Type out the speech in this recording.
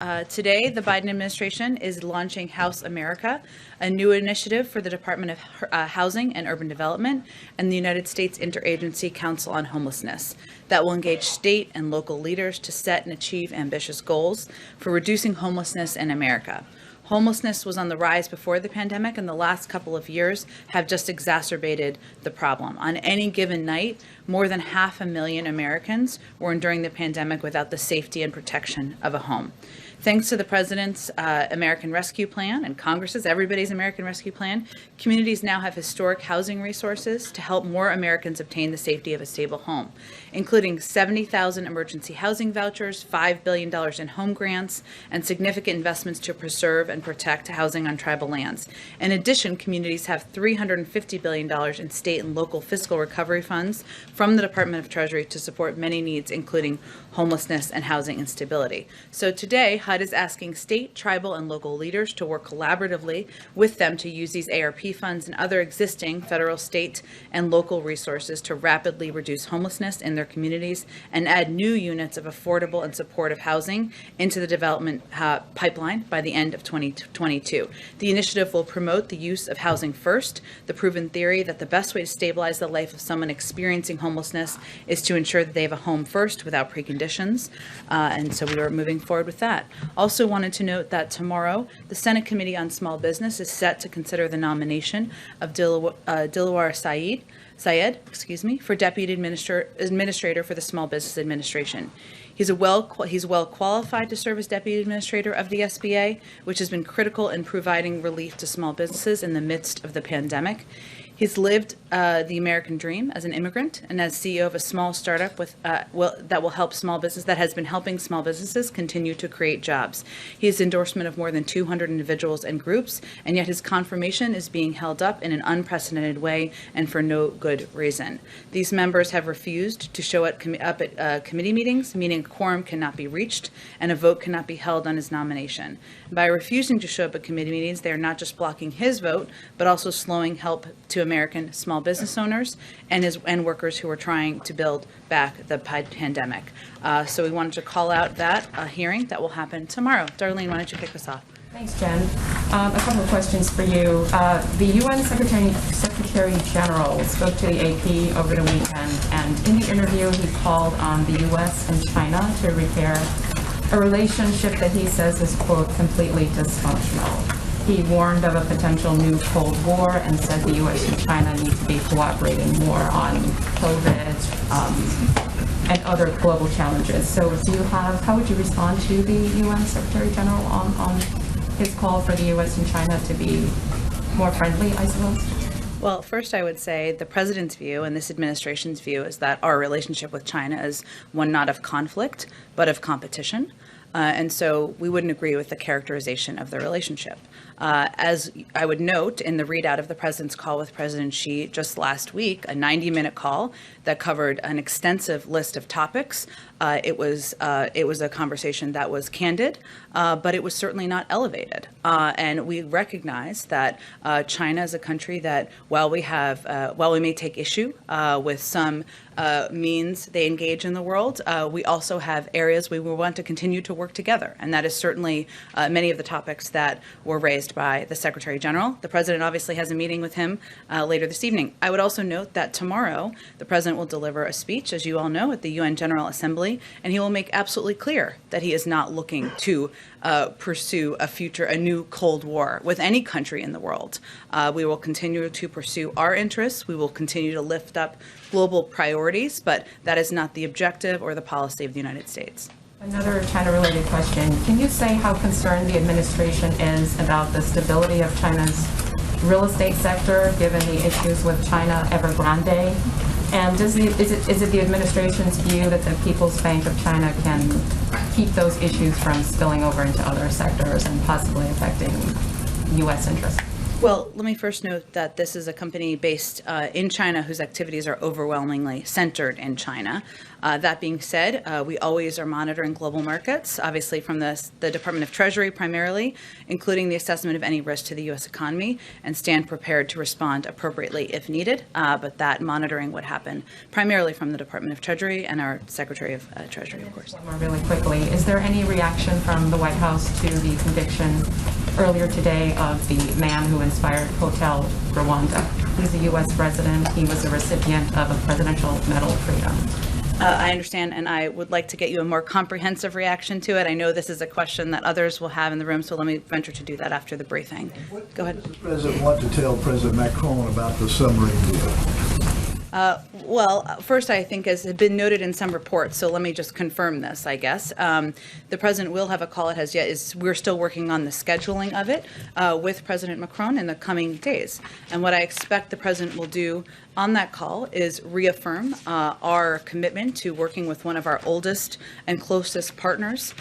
Today, the Biden administration is launching House America, a new initiative for the Department of Housing and Urban Development and the United States Interagency Council on Homelessness that will engage state and local leaders to set and achieve ambitious goals for reducing homelessness in America. Homelessness was on the rise before the pandemic, and the last couple of years have just exacerbated the problem. On any given night, more than 500,000 Americans were enduring the pandemic without the safety and protection of a home. Thanks to the President's American Rescue Plan and Congress's Everybody's American Rescue Plan, communities now have historic housing resources to help more Americans obtain the safety of a stable home, including 70,000 emergency housing vouchers, $5 billion in home grants, and significant investments to preserve and protect housing on tribal lands. In addition, communities have $350 billion in state and local fiscal recovery funds from the Department of Treasury to support many needs, including homelessness and housing instability. So today, HUD is asking state, tribal, and local leaders to work collaboratively with them to use these ARP funds and other existing federal, state, and local resources to rapidly reduce homelessness in their communities and add new units of affordable and supportive housing into the development pipeline by the end of 2022. The initiative will promote the use of housing first, the proven theory that the best way to stabilize the life of someone experiencing homelessness is to ensure that they have a home first without preconditions. And so we are moving forward with that. Also wanted to note that tomorrow, the Senate Committee on Small Business is set to consider the nomination of Dilawar Syed, for Deputy Administrator for the Small Business Administration. He's well qualified to serve as Deputy Administrator of the SBA, which has been critical in providing relief to small businesses in the midst of the pandemic. He's lived the American dream as an immigrant and as CEO of a small startup that has been helping small businesses continue to create jobs. He has endorsement of more than 200 individuals and groups, and yet his confirmation is being held up in an unprecedented way and for no good reason. These members have refused to show up at committee meetings, meaning a quorum cannot be reached and a vote cannot be held on his nomination. By refusing to show up at committee meetings, they are not just blocking his vote, but also slowing help to American small business owners and workers who are trying to build back the pandemic. So we wanted to call out that hearing that will happen tomorrow. Darlene, why don't you kick us off? Thanks, Jen. A couple of questions for you. The UN Secretary General spoke to the AP over the weekend, and in the interview he called on the US and China to repair a relationship that he says is, quote, completely dysfunctional. He warned of a potential new Cold War and said the U.S. and China need to be cooperating more on COVID and other global challenges. So how would you respond to the UN Secretary General on his call for the U.S. and China to be more friendly, I suppose? Well, first I would say the president's view and this administration's view is that our relationship with China is one not of conflict, but of competition. And so we wouldn't agree with the characterization of the relationship. As I would note in the readout of the president's call with President Xi just last week, a 90-minute call that covered an extensive list of topics. It was a conversation that was candid, but it was certainly not elevated. And we recognize that China is a country that, while we may take issue with some means they engage in the world, we also have areas we will want to continue to work together. And that is certainly many of the topics that were raised by the Secretary General. The President obviously has a meeting with him later this evening. I would also note that tomorrow the President will deliver a speech, as you all know, at the UN General Assembly, and he will make absolutely clear that he is not looking to pursue a new Cold War with any country in the world. We will continue to pursue our interests. We will continue to lift up global priorities, but that is not the objective or the policy of the United States. Another China-related question. Can you say how concerned the administration is about the stability of China's real estate sector, given the issues with China Evergrande? And is it the administration's view that the People's Bank of China can keep those issues from spilling over into other sectors and possibly affecting U.S. interests? Well, let me first note that this is a company based in China whose activities are overwhelmingly centered in China. That being said, we always are monitoring global markets, obviously from the Department of Treasury primarily, including the assessment of any risk to the U.S. economy, and stand prepared to respond appropriately if needed. But that monitoring would happen primarily from the Department of Treasury and our Secretary of Treasury, of course. One more really quickly. Is there any reaction from the White House to the conviction earlier today of the man who inspired Hotel Rwanda? He's a U.S. resident. He was a recipient of a Presidential Medal of Freedom. I understand, and I would like to get you a more comprehensive reaction to it. I know this is a question that others will have in the room, so let me venture to do that after the briefing. Go ahead. What does the president want to tell President Macron about the submarine deal? Well, first, I think, as had been noted in some reports, so let me just confirm this, I guess. The president will have a call. It has yet is we're still working on the scheduling of it with President Macron in the coming days. And what I expect the president will do on that call is reaffirm our commitment to working with one of our oldest and closest partners